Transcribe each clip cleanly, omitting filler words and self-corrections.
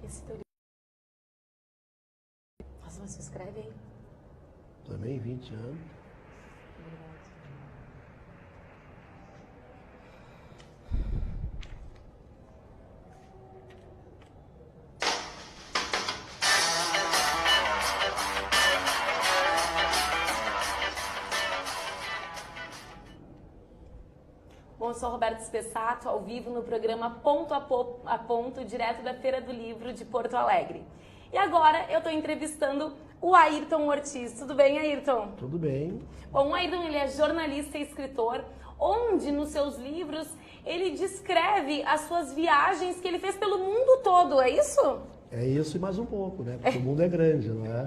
Esse teu livro. Nossa, mas você escreve aí. Também 20 anos. Bom, eu sou Roberta Spessato, ao vivo no programa Ponto a Ponto, direto da Feira do Livro de Porto Alegre. E agora eu estou entrevistando o Ayrton Ortiz. Tudo bem, Ayrton? Tudo bem. Bom, o Ayrton, ele é jornalista e escritor, onde nos seus livros ele descreve as suas viagens que ele fez pelo mundo todo, é isso? É isso e mais um pouco, né? Porque o mundo é grande, não é?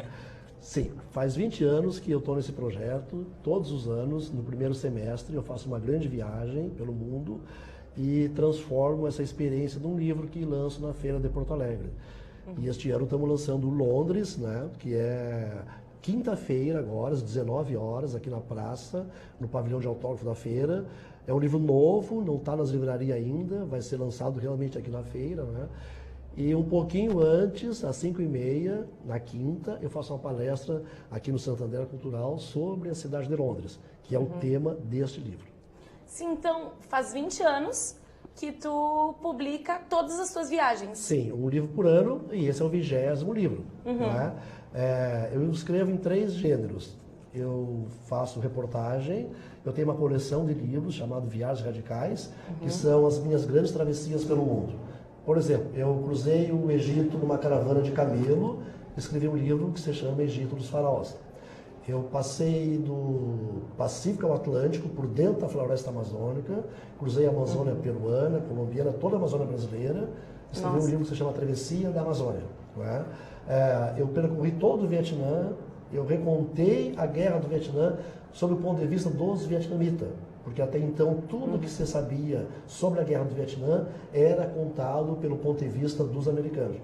Sim, faz 20 anos que eu estou nesse projeto. Todos os anos, no primeiro semestre, eu faço uma grande viagem pelo mundo e transformo essa experiência num livro que lanço na Feira de Porto Alegre. E este ano estamos lançando Londres, né? Que é quinta-feira agora, às 19 horas, aqui na praça, no pavilhão de autógrafo da feira. É um livro novo, não está nas livrarias ainda, vai ser lançado realmente aqui na feira, né? E um pouquinho antes, às 5h30, na quinta, eu faço uma palestra aqui no Santander Cultural sobre a cidade de Londres, que é o tema deste livro. Sim, então faz 20 anos que tu publica todas as tuas viagens. Sim, um livro por ano, e esse é o 20º livro. Né? Eu escrevo em 3 gêneros. Eu faço reportagem, eu tenho uma coleção de livros chamado Viagens Radicais, que são as minhas grandes travessias pelo mundo. Por exemplo, eu cruzei o Egito numa caravana de camelo, escrevi um livro que se chama Egito dos Faraós. Eu passei do Pacífico ao Atlântico, por dentro da floresta amazônica, cruzei a Amazônia peruana, colombiana, toda a Amazônia brasileira, escrevi um livro que se chama Travessia da Amazônia. Não é? Eu percorri todo o Vietnã, eu recontei a guerra do Vietnã sob o ponto de vista dos vietnamitas. Porque até então tudo que se sabia sobre a Guerra do Vietnã era contado pelo ponto de vista dos americanos.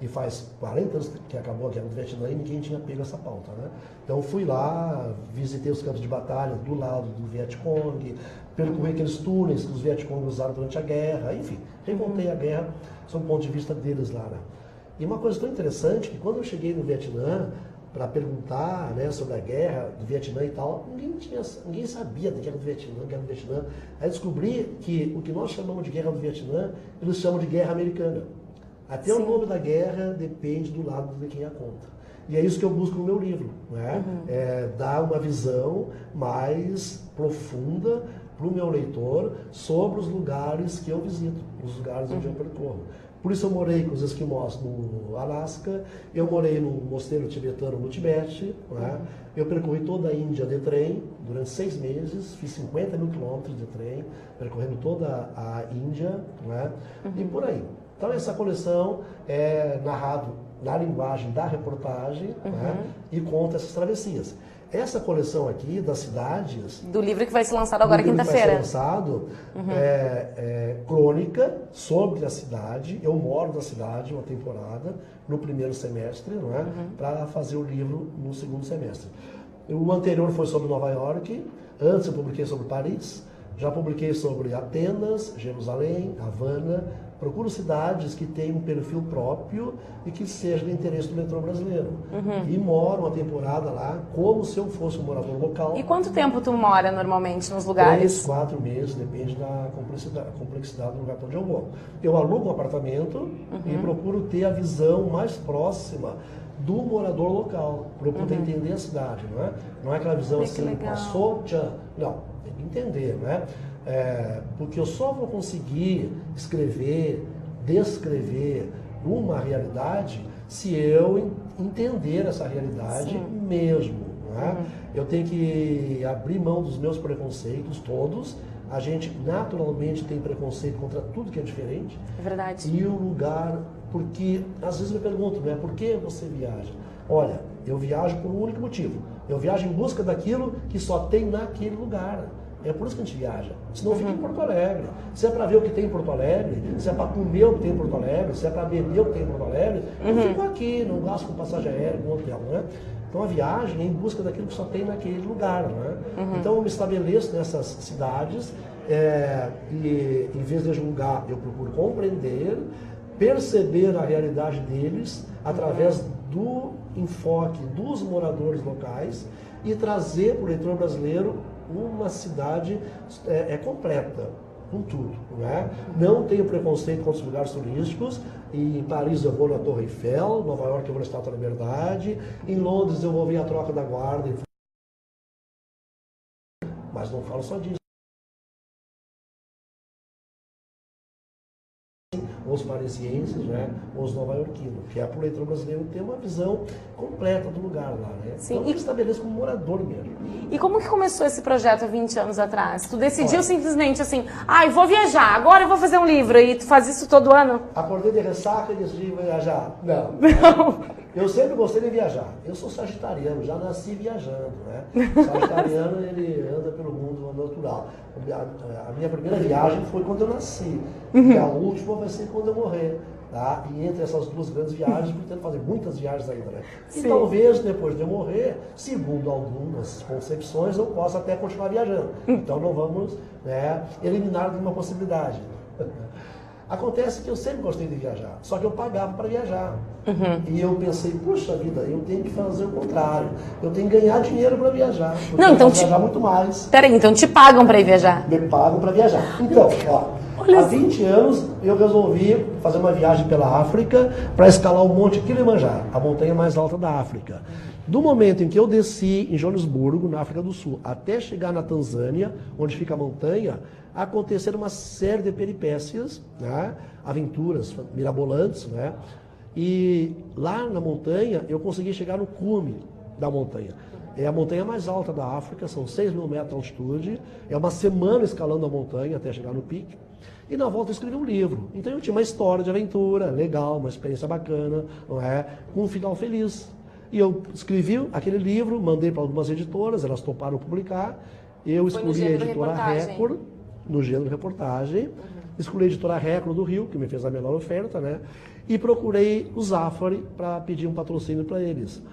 E faz 40 anos que acabou a Guerra do Vietnã e ninguém tinha pego essa pauta, né? Então fui lá, visitei os campos de batalha do lado do Vietcong, percorri aqueles túneis que os Vietcong usaram durante a guerra, enfim, recontei a guerra sob o ponto de vista deles lá, né? E uma coisa tão interessante que quando eu cheguei no Vietnã, para perguntar, né, sobre a guerra do Vietnã e tal, ninguém sabia da guerra do Vietnã. Aí descobri que o que nós chamamos de guerra do Vietnã, eles chamam de guerra americana. Até o nome da guerra depende do lado de quem a conta. E é isso que eu busco no meu livro, né? Dar uma visão mais profunda para o meu leitor sobre os lugares que eu visito, os lugares onde eu percorro. Por isso eu morei com os esquimós no Alasca, eu morei no mosteiro tibetano no Tibete, né? Eu percorri toda a Índia de trem durante 6 meses, fiz 50 mil quilômetros de trem, percorrendo toda a Índia, né? E por aí. Então essa coleção é narrado na linguagem da reportagem, né? E conta essas travessias. Essa coleção aqui das cidades... Do livro que vai ser lançado agora quinta-feira. Vai ser lançado é crônica sobre a cidade. Eu moro na cidade uma temporada, no primeiro semestre, não é? Para fazer o livro no segundo semestre. O anterior foi sobre Nova York, antes eu publiquei sobre Paris, já publiquei sobre Atenas, Jerusalém, Havana. Procuro cidades que tenham um perfil próprio e que sejam de interesse do leitor brasileiro. E moro uma temporada lá como se eu fosse um morador local. E quanto tempo tu mora normalmente nos lugares? 3, 4 meses, depende da complexidade do lugar para onde eu vou. Eu alugo um apartamento e procuro ter a visão mais próxima do morador local, para eu poder entender a cidade, não é? Não é aquela visão assim, passou, tchan. Não, tem que entender, não é? Porque eu só vou conseguir escrever, descrever uma realidade se eu entender essa realidade mesmo. Não é? Eu tenho que abrir mão dos meus preconceitos todos. A gente naturalmente tem preconceito contra tudo que é diferente. É verdade. E o lugar, porque às vezes me perguntam, né, por que você viaja? Olha, eu viajo por um único motivo. Eu viajo em busca daquilo que só tem naquele lugar. É por isso que a gente viaja. Senão fica em Porto Alegre. Se é para ver o que tem em Porto Alegre, se é para comer o que tem em Porto Alegre, se é para beber o que tem em Porto Alegre, eu fico aqui, não gasto com passagem aérea, com hotel, né? Então a viagem é em busca daquilo que só tem naquele lugar, né? Então eu me estabeleço nessas cidades e em vez de julgar, eu procuro compreender perceber a realidade deles através do enfoque dos moradores locais e trazer para o leitor brasileiro uma cidade completa, com tudo. Não tenho preconceito contra os lugares turísticos. Em Paris eu vou na Torre Eiffel, Nova York eu vou na Estátua da Liberdade, em Londres eu vou ver a troca da guarda. Mas não falo só disso. Os parisienses, os nova-iorquinos, que é para o leitor brasileiro ter uma visão completa do lugar lá, Sim. Então, eu estabeleço como morador mesmo. E como que começou esse projeto há 20 anos atrás? Tu decidiu simplesmente assim, eu vou viajar, agora eu vou fazer um livro, e tu faz isso todo ano? Acordei de ressaca e decidi viajar? Não. Eu sempre gostei de viajar. Eu sou sagitariano, já nasci viajando, Sagitariano, ele anda pelo mundo natural. A minha primeira viagem foi quando eu nasci. E a última vai ser quando eu morrer. Tá? E entre essas duas grandes viagens, pretendo fazer muitas viagens ainda. E talvez depois de eu morrer, segundo algumas concepções, eu possa até continuar viajando. Então não vamos eliminar nenhuma possibilidade. Acontece que eu sempre gostei de viajar, só que eu pagava para viajar. E eu pensei, puxa vida, eu tenho que fazer o contrário. Eu tenho que ganhar dinheiro para viajar. Porque não, então viajar muito mais. Peraí, então te pagam para ir viajar? Me pagam para viajar. Então, há 20 anos eu resolvi fazer uma viagem pela África para escalar o Monte Kilimanjaro, a montanha mais alta da África. Do momento em que eu desci em Joanesburgo, na África do Sul, até chegar na Tanzânia, onde fica a montanha, aconteceram uma série de peripécias, aventuras mirabolantes, E lá na montanha eu consegui chegar no cume da montanha. É a montanha mais alta da África, são 6.000 metros de altitude. É uma semana escalando a montanha até chegar no pico. E na volta eu escrevi um livro. Então eu tinha uma história de aventura, legal, uma experiência bacana, com um final feliz. E eu escrevi aquele livro, mandei para algumas editoras, elas toparam publicar. Eu escolhi a editora Record, no gênero reportagem. Escolhi a editora Record do Rio, que me fez a melhor oferta, E procurei o Zafari para pedir um patrocínio para eles.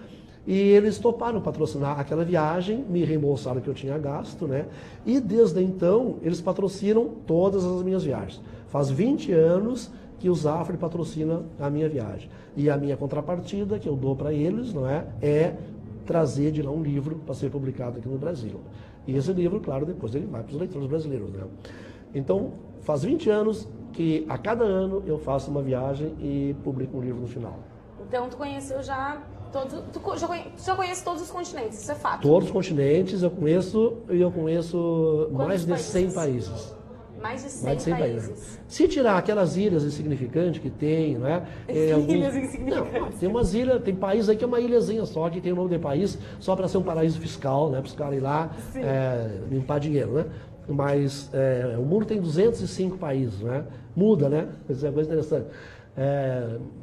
E eles toparam patrocinar aquela viagem, me reembolsaram o que eu tinha gasto, E desde então, eles patrocinam todas as minhas viagens. Faz 20 anos que o Zafari patrocina a minha viagem. E a minha contrapartida que eu dou para eles, é trazer de lá um livro para ser publicado aqui no Brasil. E esse livro, claro, depois ele vai para os leitores brasileiros, Então, faz 20 anos que a cada ano eu faço uma viagem e publico um livro no final. Então, tu conheceu já já conhece todos os continentes, isso é fato? Todos os continentes eu conheço, e eu conheço mais de 100 países. Mais de 100 países. Se tirar aquelas ilhas insignificantes que tem, Ilhas insignificantes. Não, tem umas ilhas, tem país aí que é uma ilhazinha só, que tem o nome de país, só para ser um paraíso fiscal, para os caras ir lá limpar dinheiro, Mas o mundo tem 205 países, Muda, Isso é coisa interessante.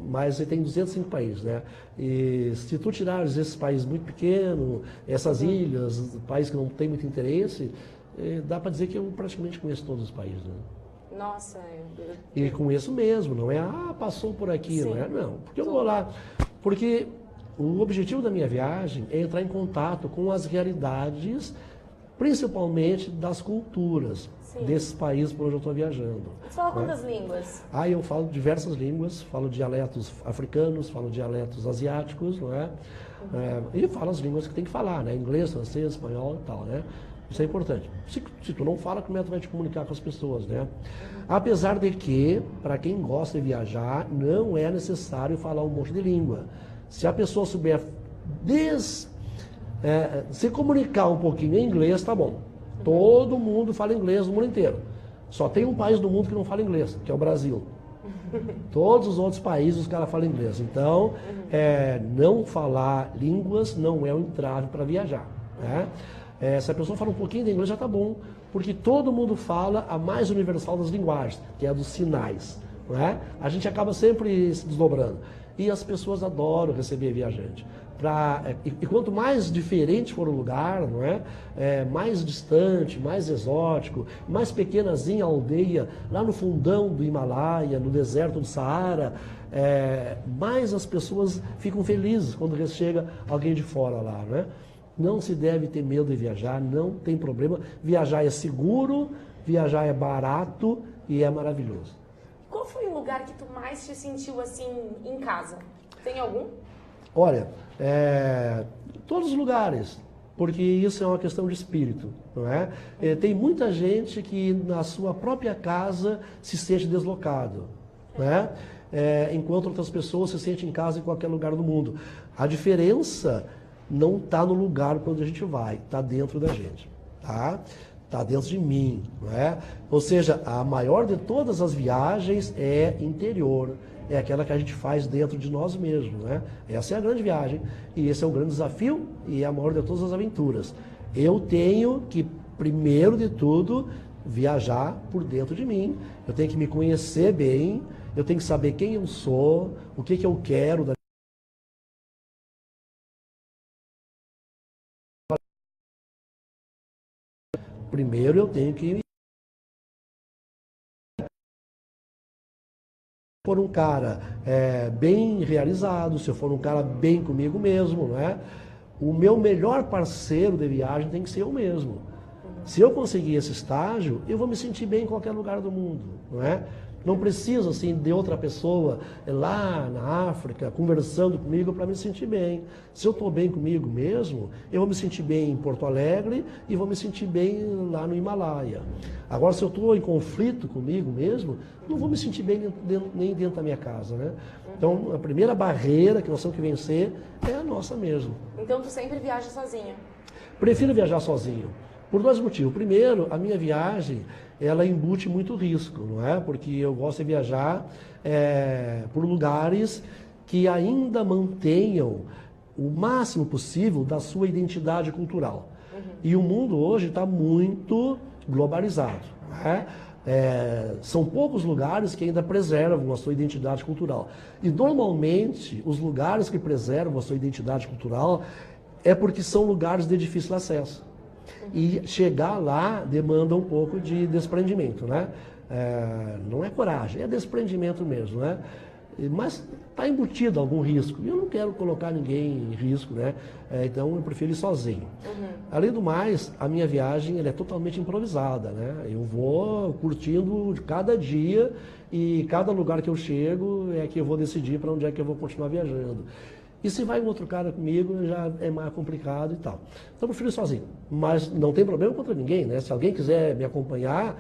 Mas ele tem 205 países, E se tu tirares esses países muito pequenos, essas ilhas, países que não tem muito interesse, dá para dizer que eu praticamente conheço todos os países, Nossa, E conheço mesmo, não é, passou por aqui, não, porque eu vou lá, porque o objetivo da minha viagem é entrar em contato com as realidades, principalmente das culturas desses países por onde eu estou viajando. Você fala quantas línguas? Eu falo diversas línguas, falo dialetos africanos, falo dialetos asiáticos, e falo as línguas que tem que falar, inglês, francês, espanhol e tal, Isso é importante. Se tu não fala, como é que tu vai te comunicar com as pessoas, Apesar de que, para quem gosta de viajar, não é necessário falar um monte de língua. Se a pessoa souber se comunicar um pouquinho em inglês, tá bom. Todo mundo fala inglês no mundo inteiro. Só tem um país do mundo que não fala inglês, que é o Brasil. Todos os outros países os caras falam inglês. Então, não falar línguas não é um entrave para viajar. Se a pessoa fala um pouquinho de inglês já tá bom, porque todo mundo fala a mais universal das linguagens, que é a dos sinais. A gente acaba sempre se desdobrando. E as pessoas adoram receber viajante. E quanto mais diferente for o lugar, mais distante, mais exótico, mais pequenazinha a aldeia, lá no fundão do Himalaia, no deserto do Saara, mais as pessoas ficam felizes quando chega alguém de fora lá. Não se deve ter medo de viajar, não tem problema. Viajar é seguro, viajar é barato e é maravilhoso. Qual foi o lugar que tu mais te sentiu assim em casa? Tem algum? Olha, todos os lugares, porque isso é uma questão de espírito, não é? Tem muita gente que na sua própria casa se sente deslocado, não é? Enquanto outras pessoas se sentem em casa em qualquer lugar do mundo. A diferença não está no lugar para onde a gente vai, está dentro da gente, tá? Está dentro de mim, não é? Ou seja, a maior de todas as viagens é interior, é aquela que a gente faz dentro de nós mesmos, né? Essa é a grande viagem e esse é o grande desafio e é a maior de todas as aventuras. Eu tenho que, primeiro de tudo, viajar por dentro de mim, eu tenho que me conhecer bem, eu tenho que saber quem eu sou, o que eu quero da Primeiro eu tenho que for um cara bem realizado, se eu for um cara bem comigo mesmo, não é? O meu melhor parceiro de viagem tem que ser eu mesmo. Se eu conseguir esse estágio, eu vou me sentir bem em qualquer lugar do mundo, não é? Não preciso assim de outra pessoa lá na África conversando comigo para me sentir bem. Se eu estou bem comigo mesmo, eu vou me sentir bem em Porto Alegre e vou me sentir bem lá no Himalaia. Agora, se eu estou em conflito comigo mesmo, não vou me sentir bem nem dentro da minha casa, né? Então, a primeira barreira que nós temos que vencer é a nossa mesmo. Então, tu sempre viaja sozinho? Prefiro viajar sozinho. Por dois motivos. Primeiro, a minha viagem, ela embute muito risco, não é? Porque eu gosto de viajar por lugares que ainda mantenham o máximo possível da sua identidade cultural. E o mundo hoje está muito globalizado, não é? São poucos lugares que ainda preservam a sua identidade cultural. E normalmente, os lugares que preservam a sua identidade cultural é porque são lugares de difícil acesso. E chegar lá demanda um pouco de desprendimento, né? Não é coragem, é desprendimento mesmo, né? Mas está embutido algum risco. E eu não quero colocar ninguém em risco, né? Então eu prefiro ir sozinho. Além do mais, a minha viagem ela é totalmente improvisada, né? Eu vou curtindo cada dia e cada lugar que eu chego é que eu vou decidir para onde é que eu vou continuar viajando. E se vai um outro cara comigo, já é mais complicado e tal. Então eu prefiro ir sozinho. Mas não tem problema contra ninguém, né? Se alguém quiser me acompanhar,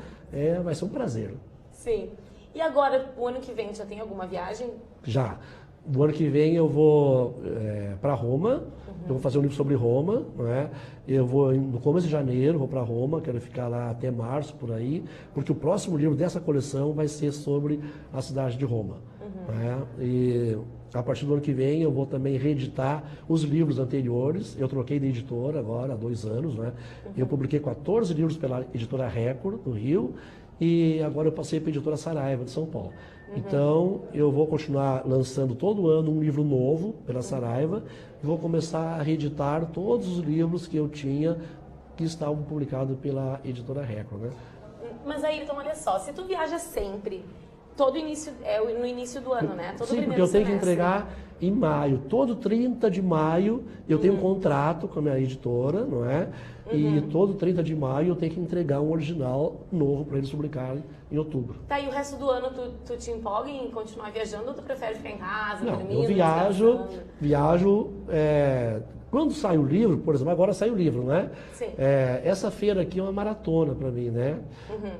vai ser um prazer. Sim. E agora, o ano que vem, já tem alguma viagem? Já. Do ano que vem eu vou para Roma, eu vou fazer um livro sobre Roma, não é? Eu vou no começo de janeiro, vou para Roma, quero ficar lá até março, por aí, porque o próximo livro dessa coleção vai ser sobre a cidade de Roma. Não é? E a partir do ano que vem eu vou também reeditar os livros anteriores, eu troquei de editora agora há 2 anos, né? Eu publiquei 14 livros pela editora Record, do Rio, e agora eu passei para a editora Saraiva, de São Paulo. Então, eu vou continuar lançando todo ano um livro novo pela Saraiva e vou começar a reeditar todos os livros que eu tinha que estavam publicados pela editora Record, né? Mas aí, então, olha só, se tu viaja sempre, todo início, no início do ano, né? Todo Sim, porque primeiro eu tenho que semestre. entregar em maio. Todo 30 de maio eu tenho um contrato com a minha editora, não é? E todo 30 de maio eu tenho que entregar um original novo para eles publicarem em outubro. Tá, e o resto do ano tu te empolga em continuar viajando ou tu prefere ficar em casa, Não, dormindo, eu descansando? viajo quando sai o livro, por exemplo, agora sai o livro, né? Sim. Essa feira aqui é uma maratona para mim, né?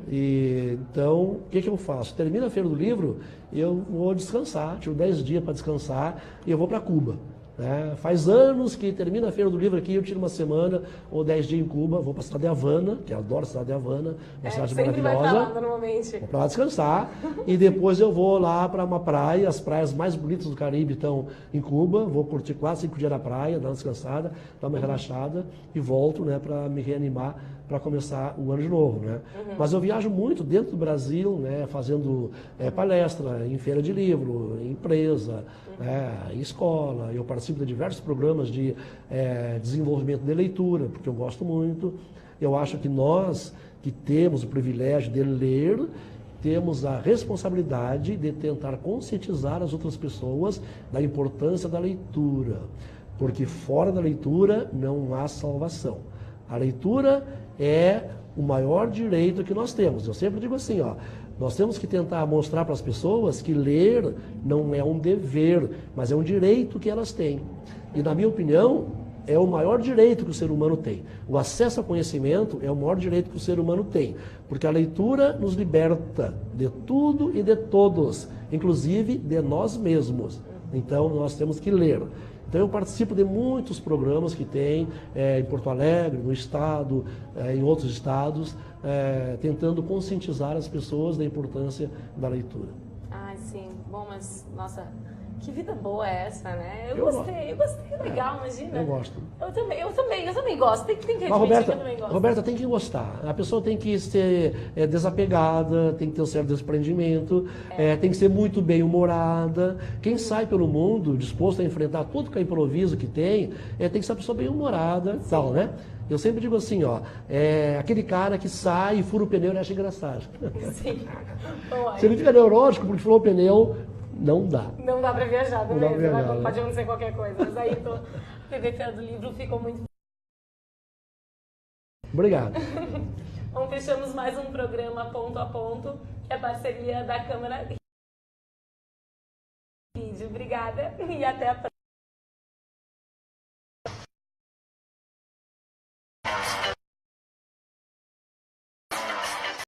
E, então, o que eu faço? Termina a feira do livro, eu vou descansar, tiro 10 dias para descansar e eu vou para Cuba. Né? Faz anos que termina a feira do livro aqui, eu tiro uma semana ou 10 dias em Cuba, vou para a cidade de Havana, que eu adoro a cidade de Havana, uma cidade sempre maravilhosa. vai pra lá, normalmente. Vou para lá descansar e depois eu vou lá para uma praia, as praias mais bonitas do Caribe estão em Cuba, vou curtir 4, 5 dias na praia, dar uma descansada, dar uma relaxada e volto, né, para me reanimar para começar o ano de novo, né? Mas eu viajo muito dentro do Brasil, né, fazendo palestra em feira de livro, em empresa, em escola. Eu participo de diversos programas de desenvolvimento de leitura, porque eu gosto muito. Eu acho que nós que temos o privilégio de ler, temos a responsabilidade de tentar conscientizar as outras pessoas da importância da leitura, porque fora da leitura não há salvação. A leitura é o maior direito que nós temos. Eu sempre digo assim, ó, Nós temos que tentar mostrar para as pessoas que ler não é um dever, mas é um direito que elas têm. E, na minha opinião, é o maior direito que o ser humano tem. O acesso ao conhecimento é o maior direito que o ser humano tem, porque a leitura nos liberta de tudo e de todos, inclusive de nós mesmos. Então, nós temos que ler. Então, eu participo de muitos programas que tem em Porto Alegre, no estado, em outros estados, tentando conscientizar as pessoas da importância da leitura. Ai, sim. Bom, mas, nossa, que vida boa é essa, né? Eu gostei, legal, imagina. Eu gosto. Eu também gosto. Tem que admitir Mas, Roberta, que eu também gosto. Roberta, tem que gostar. A pessoa tem que ser desapegada, tem que ter um certo desprendimento, tem que ser muito bem-humorada. Quem sai pelo mundo disposto a enfrentar tudo que é improviso que tem que ser uma pessoa bem-humorada e tal, né? Eu sempre digo assim, ó, aquele cara que sai e fura o pneu e acha engraçado. Sim. Bom, Se ele fica neurótico porque furou o pneu, não dá. não dá pra viajar, Não dá pra beleza? viajar, Pode acontecer qualquer coisa. Mas aí, TV Feira do Livro ficou muito... Obrigado. Então, fechamos mais um programa Ponto a Ponto, que é parceria da Câmara Vídeo. Obrigada e até a próxima.